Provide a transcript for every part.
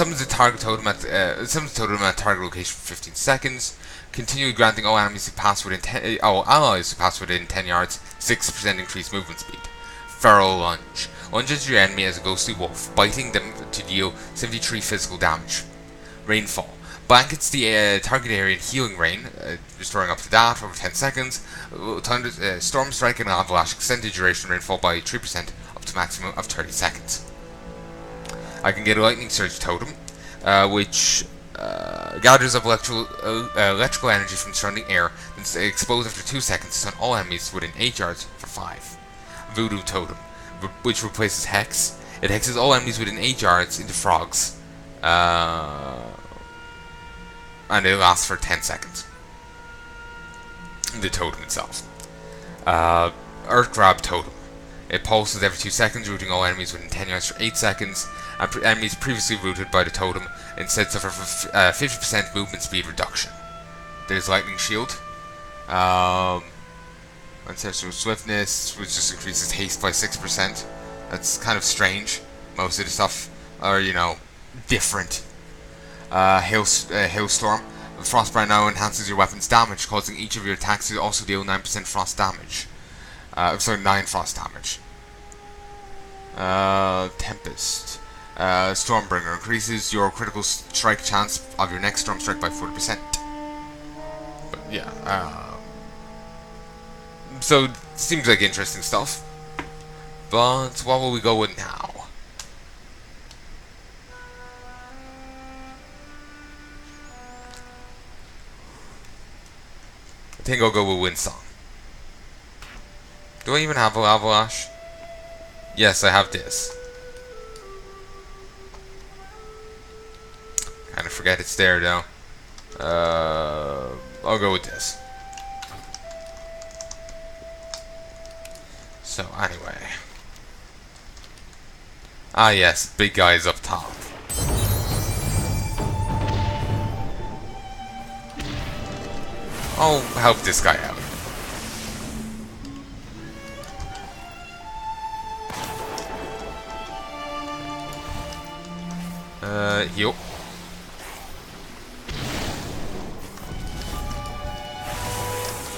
summons the totem at target location for 15 seconds. Continue granting all enemies who pass within all allies who pass within 10 yards 6% increased movement speed. Feral Lunge. Lunges your enemy as a ghostly wolf, biting them to deal 73 physical damage. Rainfall. Blankets the target area in healing rain, restoring up to that for over 10 seconds. Storm Strike and Avalanche extend the duration rainfall by 3% up to maximum of 30 seconds. I can get a Lightning Surge Totem, which gathers up electrical energy from surrounding air and explodes after 2 seconds to stun all enemies within 8 yards for 5. Voodoo Totem, which replaces Hex. It hexes all enemies within 8 yards into frogs, and it lasts for 10 seconds. The totem itself. Earth Grab Totem. It pulses every 2 seconds, rooting all enemies within 10 yards for 8 seconds. And enemies previously rooted by the totem instead suffer 50% movement speed reduction. There's Lightning Shield. Ancestral Swiftness, which just increases haste by 6%. That's kind of strange. Most of the stuff are, different. Hailstorm. Frostbite now enhances your weapon's damage, causing each of your attacks to also deal 9% frost damage. 9 frost damage. Tempest. Stormbringer increases your critical strike chance of your next storm strike by 40%. But yeah, so seems like interesting stuff. But what will we go with now? I think I'll go with Windsong. Do I even have a Lavalash? Yes, I have this. Kind of forget it's there though. I'll go with this. So anyway. Ah yes, big guy's up top. I'll help this guy out. Heal.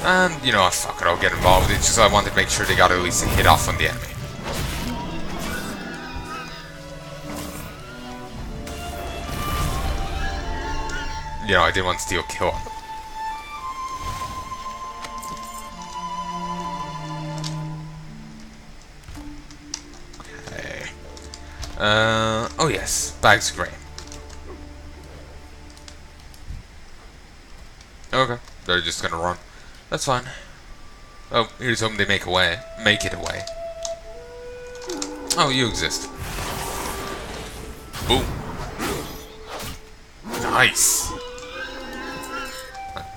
And, you know what, fuck it, I'll get involved. It's just I wanted to make sure they got at least a hit off on the enemy. I didn't want to steal a kill on them. Okay. Oh yes, bags of grain. Okay, they're just gonna run. That's fine. Oh, here's hoping they make it away. Oh, you exist. Boom. Nice.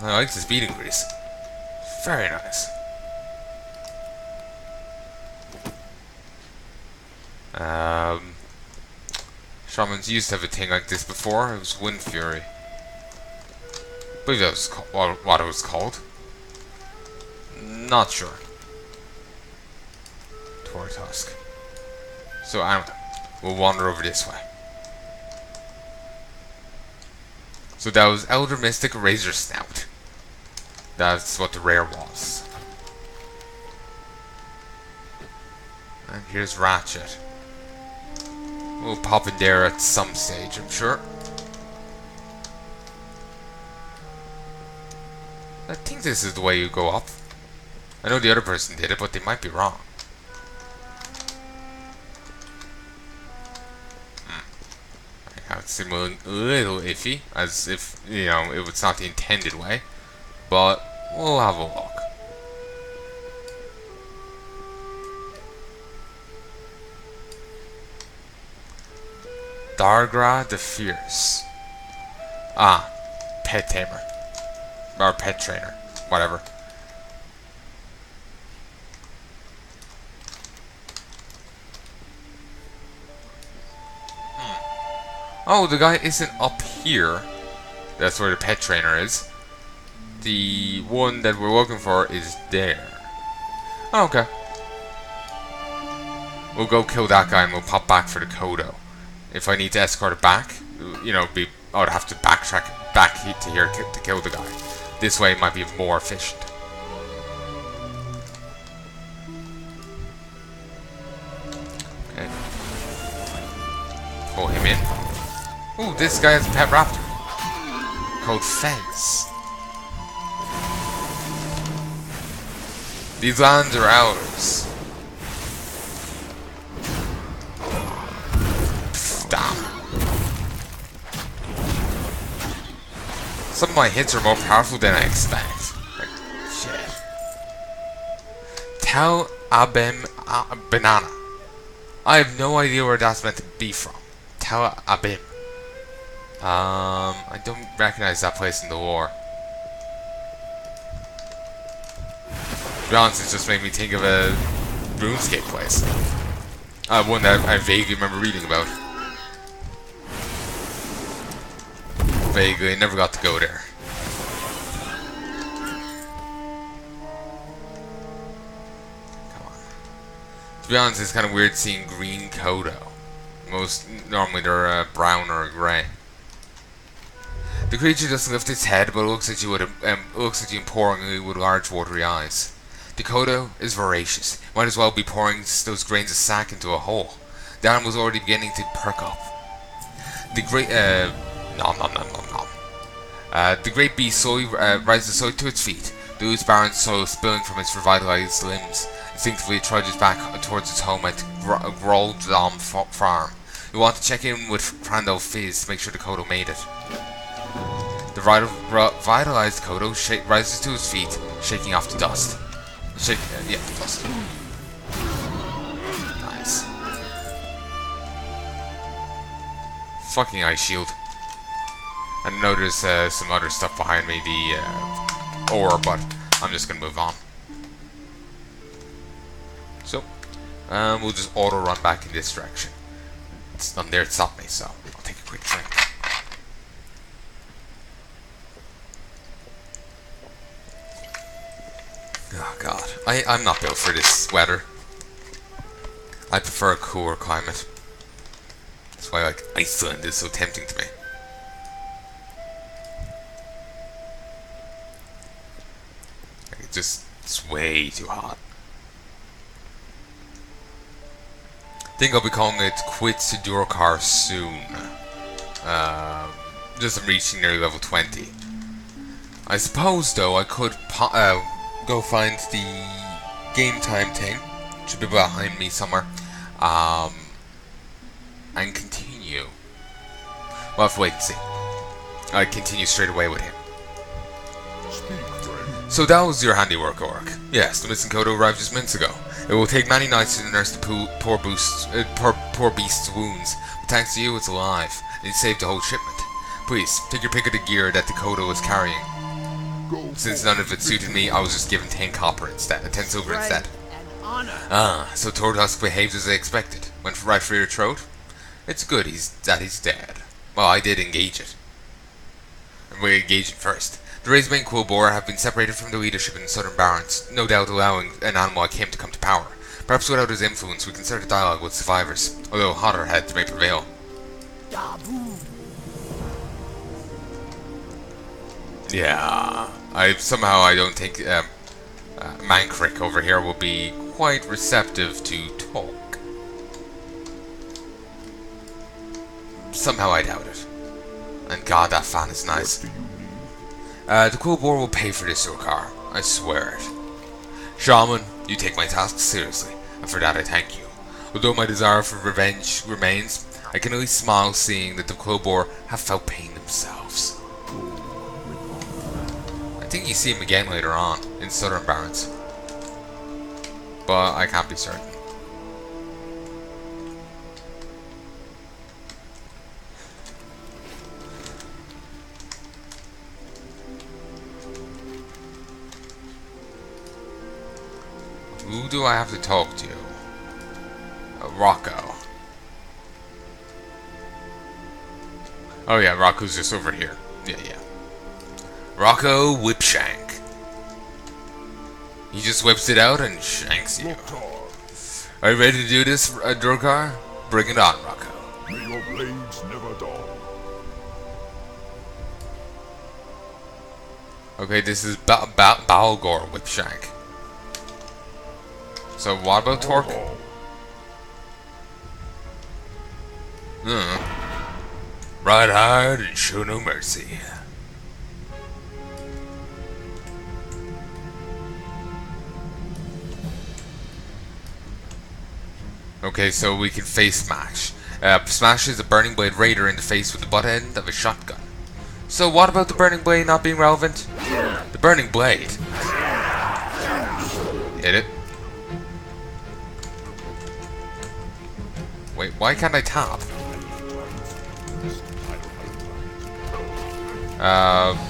I like this beat increase. Very nice. Shamans used to have a thing like this before. It was Wind Fury. I believe that was what it was called. Not sure. Tor Tusk. So anyway, we'll wander over this way. So that was Elder Mystic Razor Snout. That's what the rare was. And here's Ratchet. We'll pop in there at some stage, I'm sure. I think this is the way you go up. I know the other person did it, but they might be wrong. It seemed a little iffy, as if, it was not the intended way. But we'll have a look. Dargra the Fierce. Ah, pet tamer. Or pet trainer. Whatever. Oh, the guy isn't up here. That's where the pet trainer is. The one that we're looking for is there. Oh, okay. We'll go kill that guy and we'll pop back for the Kodo. If I need to escort it back, you know, I would have to backtrack back to here to kill the guy. This way might be more efficient. Okay. Pull him in. Ooh, this guy has a pet raptor called Fez. These lands are ours. Damn. Some of my hits are more powerful than I expect. Like, shit. Tel Abem Banana. I have no idea where that's meant to be from. Tel Abem. I don't recognize that place in the lore. To be honest, it just made me think of a RuneScape place. One that I vaguely remember reading about. Vaguely, I never got to go there. Come on. To be honest, it's kind of weird seeing green Kodo. Normally they're brown or grey. The creature doesn't lift its head, but it looks at you imploringly with large watery eyes. The Kodo is voracious. Might as well be pouring those grains of sack into a hole. The animal's already beginning to perk up. The great nom nom nom nom nom. The great beast slowly rises to its feet, the loose barren soil spilling from its revitalized limbs. Instinctively it trudges back towards its home at Groldom Farm. You want to check in with Crandall Fizz to make sure the Kodo made it. The revitalized Kodo rises to his feet, shaking off the dust. Dust. Nice. Fucking ice shield. I know there's some other stuff behind me, the ore, but I'm just gonna move on. So, we'll just auto run back in this direction. It's not there to stop me, so I'll take a quick drink. Oh god, I'm not built for this weather. I prefer a cooler climate. That's why like Iceland is so tempting to me. It's way too hot. I think I'll be calling it quits to Durcar soon. Just I'm reaching nearly level 20. I suppose though I could go find the game time thing. Should be behind me somewhere. And continue. We'll have to wait and see. I continue straight away with him. So that was your handiwork, Orc. Yes, the missing Kodo arrived just minutes ago. It will take many nights to nurse the poor beast's wounds, but thanks to you, it's alive, and it saved the whole shipment. Please, take your pick of the gear that the Kodo was carrying. Since none of it suited me, I was just given 10 copper instead, 10 silver instead. Ah, so Tortusk behaved as I expected. Went right for your throat? It's good that he's dead. Well, I did engage it. And we engaged it first. The Razormane Quillboar have been separated from the leadership in the Southern Barrens, no doubt allowing an animal like him to come to power. Perhaps without his influence we can start a dialogue with survivors, although hotter heads may prevail. Yeah, I don't think Mankrik over here will be quite receptive to talk. Somehow I doubt it. And god, that fan is nice. The Quillboar will pay for this, Durcar. I swear it. Shaman, you take my task seriously, and for that I thank you. Although my desire for revenge remains, I can at least smile seeing that the Quillboar have felt pain themselves. I think you see him again later on, in Southern Barrens. But I can't be certain. Who do I have to talk to? Rocco. Oh yeah, Rocco's just over here. Yeah. Rocco Whipshank. He just whips it out and shanks you. Are you ready to do this, Durcar? Bring it on, Rocco. May your blades never dull. Okay, this is Balgor Whipshank. So what about Torque? Ride hard and show no mercy. Okay, so we can face Smash. Smash is a Burning Blade Raider in the face with the butt end of a shotgun. So what about the Burning Blade not being relevant? The Burning Blade. Hit it. Wait, why can't I tap?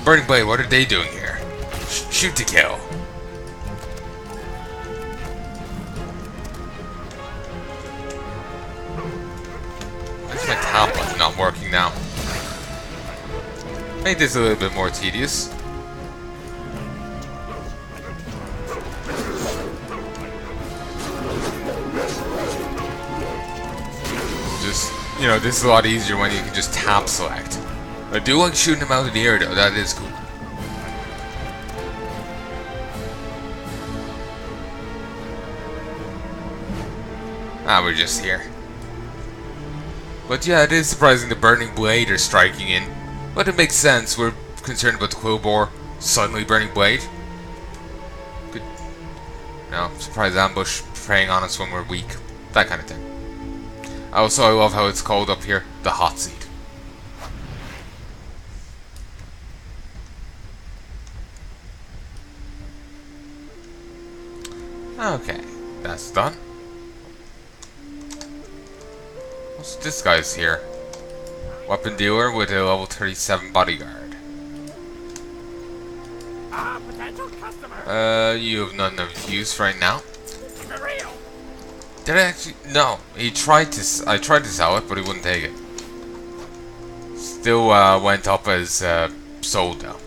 Burning Blade, what are they doing here? Shoot to kill. Where's my tap button not working now? Make this a little bit more tedious. Just, you know, this is a lot easier when you can just tap select. I do like shooting him out of the air though, that is cool. Ah, we're just here. But yeah, it is surprising the Burning Blade are striking in. But it makes sense, we're concerned about the Quillboar. Suddenly Burning Blade. Good. No, surprise ambush preying on us when we're weak. That kind of thing. Also, I love how it's called up here, the Hot Seat. Okay, that's done. What's this guy's here? Weapon dealer with a level 37 bodyguard. Potential customer. You have none of use right now. Did I actually? No. I tried to sell it, but he wouldn't take it. Still went up as sold though.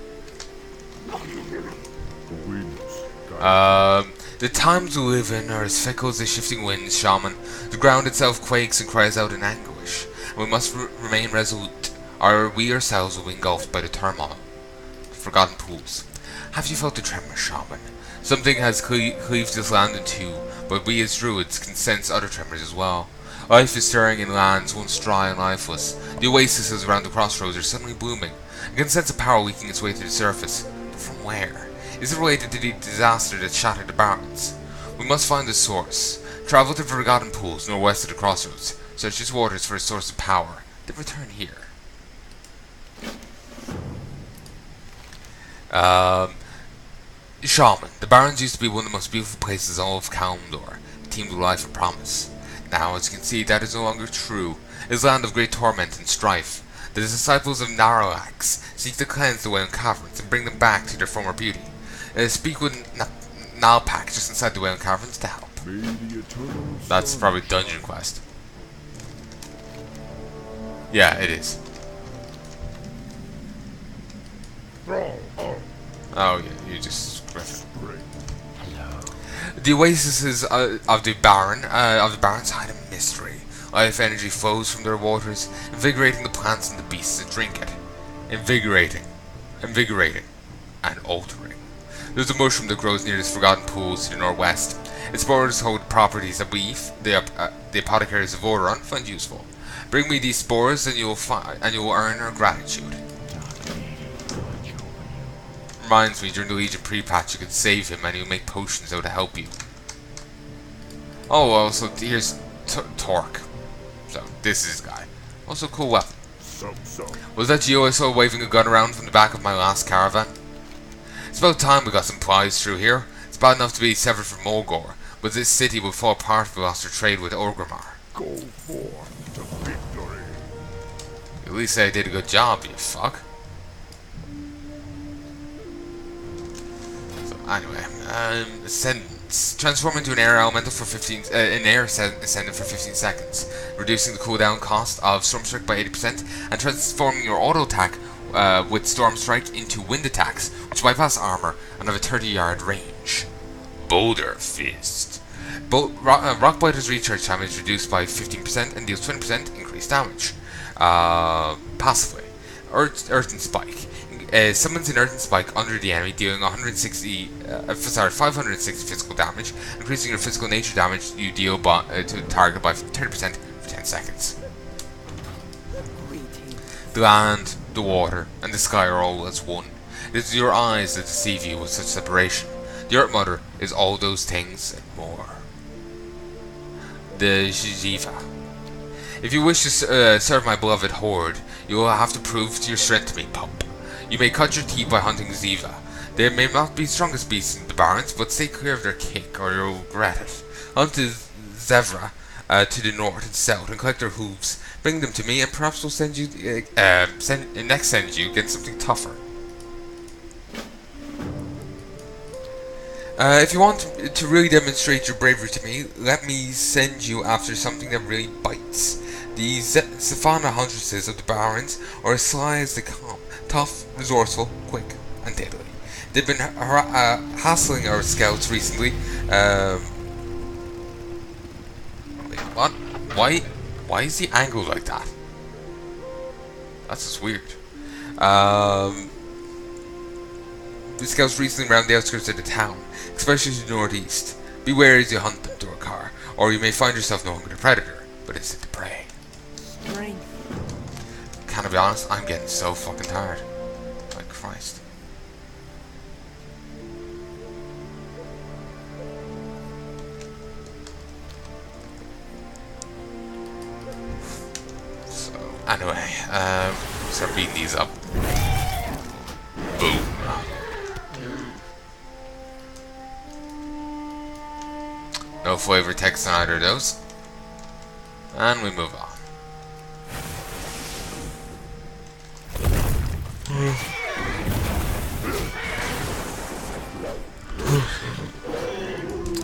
The times we live in are as fickle as the shifting winds, Shaman. The ground itself quakes and cries out in anguish. We must remain resolute, or we ourselves will be engulfed by the turmoil. Forgotten pools. Have you felt the tremor, Shaman? Something has cleaved this land in two, but we as druids can sense other tremors as well. Life is stirring in lands once dry and lifeless. The oases around the crossroads are suddenly blooming. I can sense a power leaking its way to the surface. But from where? Is it related to the disaster that shattered the barons? We must find the source. Travel to the Forgotten Pools, northwest of the crossroads. Search its waters for a source of power. Then return here. Shaman. The Barrens used to be one of the most beautiful places in all of Kalimdor. It teemed with life and promise. Now, as you can see, that is no longer true. It is a land of great torment and strife. The disciples of Naralax seek to cleanse the Whale Caverns and bring them back to their former beauty. Speak with Nalpak just inside the Whale Caverns to help. That's probably Dungeon Quest. Yeah, it is. Oh yeah, you just griffin. The oases of the barrens hide a mystery. Life energy flows from their waters, invigorating the plants and the beasts that drink it. Invigorating, and altering. There's a mushroom that grows near the Forgotten Pools to the northwest. Its spores hold properties that we, the apothecaries of Odoron, find useful. Bring me these spores, and you will earn our gratitude. Reminds me, during the Legion pre-patch, you could save him, and he'll make potions out to help you. Oh, also here's Torque. So this is his guy. Also, cool weapon. Was that you I saw waving a gun around from the back of my last caravan? It's about time we got some plies through here. It's bad enough to be severed from Mulgore, but this city will fall apart if we lost our trade with Orgrimmar. Go forth to victory. At least say I did a good job, you fuck. So anyway, Ascendants. Transform into an air elemental for 15, an air ascendant for 15 seconds, reducing the cooldown cost of Stormstrike by 80%, and transforming your auto attack with Stormstrike into wind attacks, which bypass armor and have a 30-yard range. Boulder Fist. Rock Blighter's recharge time is reduced by 15% and deals 20% increased damage. Passively. Earth and Spike. summons an earthen spike under the enemy, dealing 560 physical damage, increasing your physical nature damage you deal to the target by 30% for 10 seconds. The land, the water, and the sky are all as one. It is your eyes that deceive you with such separation. The Earth Mother is all those things and more. The Jiva. If you wish to serve my beloved horde, you will have to prove your strength to me, pup. You may cut your teeth by hunting Ziva. They may not be the strongest beasts in the Barrens, but stay clear of their kick or you'll regret it. Hunt the Zevra to the north and south and collect their hooves. Bring them to me and perhaps we'll send you get something tougher. If you want to really demonstrate your bravery to me, let me send you after something that really bites. The Savannah Huntresses of the Barrens are as sly as they come, tough, resourceful, quick, and deadly. They've been hassling our scouts recently. Wait, what? Why is the angle like that? That's just weird. The scouts recently around the outskirts of the town, especially to the northeast. Beware as you hunt them, Durcar, or you may find yourself no longer the predator, but instead the prey. Can I be honest? I'm getting so fucking tired. My Christ. So, anyway, start beating these up. Boom. No flavor text on either of those. And we move on.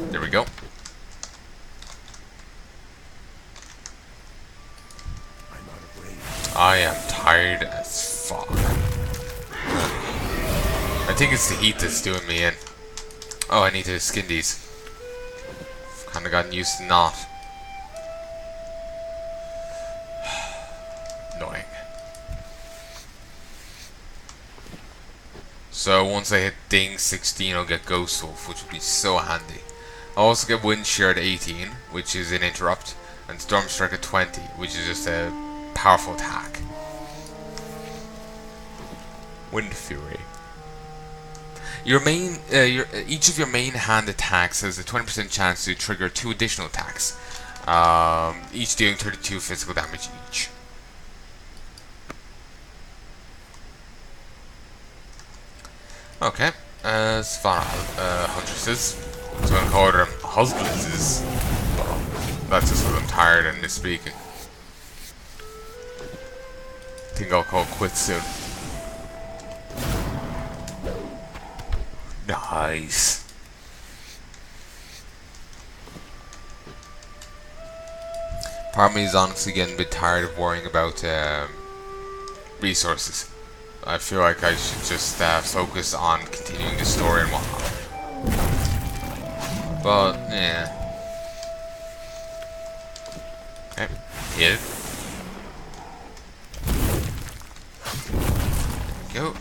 There we go. I am tired as fuck. I think it's the heat that's doing me in. Oh, I need to skin these. Kinda gotten used to not. Annoying. So once I hit Ding 16, I'll get Ghost Wolf, which will be so handy. I'll also get Wind Shear at 18, which is an interrupt, and Storm Strike at 20, which is just a powerful attack. Wind Fury. Each of your main hand attacks has a 20% chance to trigger 2 additional attacks, each dealing 32 physical damage each. Okay, Savannah Huntresses. I'm going to call them Husbandses. That's just because I'm tired and misspeaking. I think I'll call quits soon. Nice. Part of me is honestly getting a bit tired of worrying about resources. I feel like I should just focus on continuing the story and whatnot. But, yeah. Okay, hit it. There we go.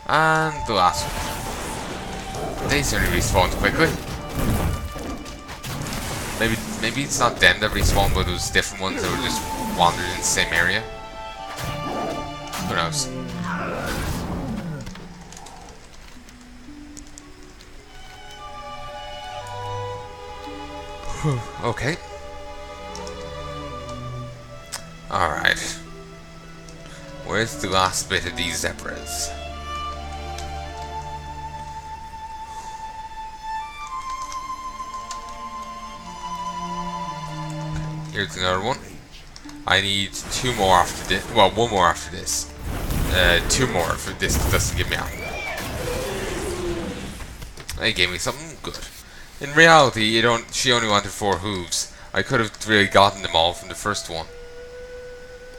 And the last one. They certainly respawned quickly. Maybe it's not them that respawned, but it was different ones that were just wandered in the same area. Who knows? Okay. Alright. Where's the last bit of these zebras? Here's another one. I need 2 more after this. Well, 1 more after this. 2 more for this doesn't give me out. They gave me something good. In reality, she only wanted 4 hooves. I could have really gotten them all from the first one.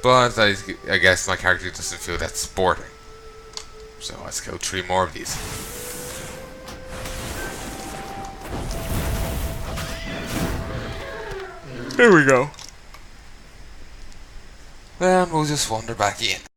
But I guess my character doesn't feel that sporting. So let's kill 3 more of these. Here we go. Then we'll just wander back in.